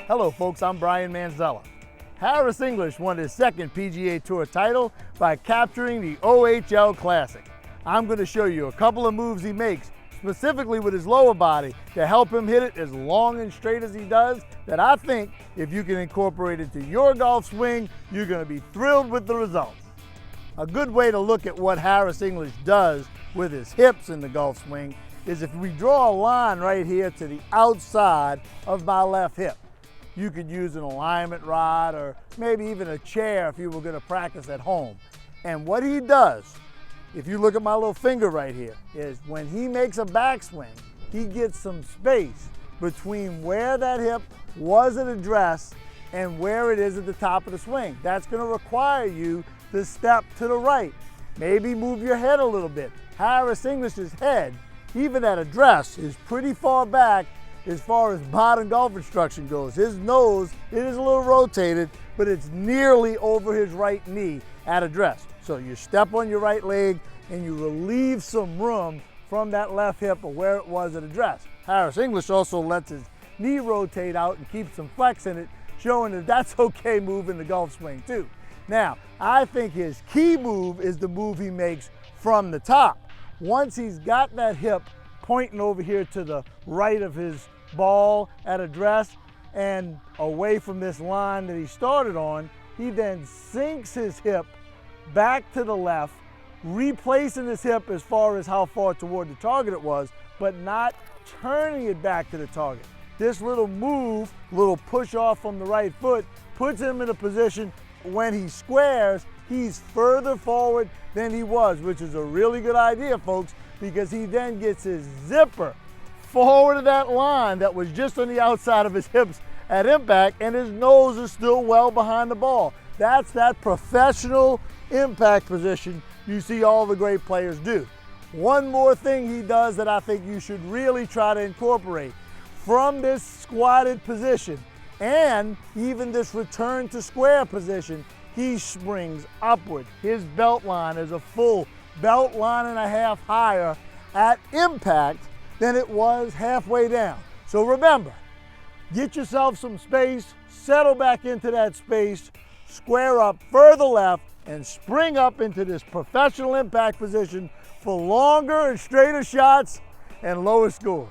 Hello folks, I'm Brian Manzella. Harris English won his second PGA Tour title by capturing the OHL Classic. I'm going to show you a couple of moves he makes, specifically with his lower body, to help him hit it as long and straight as he does, that I think if you can incorporate it to your golf swing, you're going to be thrilled with the results. A good way to look at what Harris English does with his hips in the golf swing is if we draw a line right here to the outside of my left hip. You could use an alignment rod or maybe even a chair if you were going to practice at home. And what he does, if you look at my little finger right here, is when he makes a backswing, he gets some space between where that hip was at address and where it is at the top of the swing. That's going to require you to step to the right. Maybe move your head a little bit. Harris English's head, even at address, is pretty far back as far as modern golf instruction goes. His nose, it is a little rotated, but it's nearly over his right knee at address. So you step on your right leg and you relieve some room from that left hip or where it was at address. Harris English also lets his knee rotate out and keeps some flex in it, showing that that's okay move in the golf swing too. Now, I think his key move is the move he makes from the top. Once he's got that hip pointing over here to the right of his ball at address and away from this line that he started on, he then sinks his hip back to the left, replacing his hip as far as how far toward the target it was, but not turning it back to the target. This little move, little push off from the right foot, puts him in a position when he squares, he's further forward than he was, which is a really good idea, folks, because he then gets his zipper forward of that line that was just on the outside of his hips at impact, and his nose is still well behind the ball. That's that professional impact position you see all the great players do. One more thing he does that I think you should really try to incorporate. From this squatted position and even this return to square position, he springs upward. His belt line is a full belt line and a half higher at impact than it was halfway down. So remember, get yourself some space, settle back into that space, square up further left, and spring up into this professional impact position for longer and straighter shots and lower scores.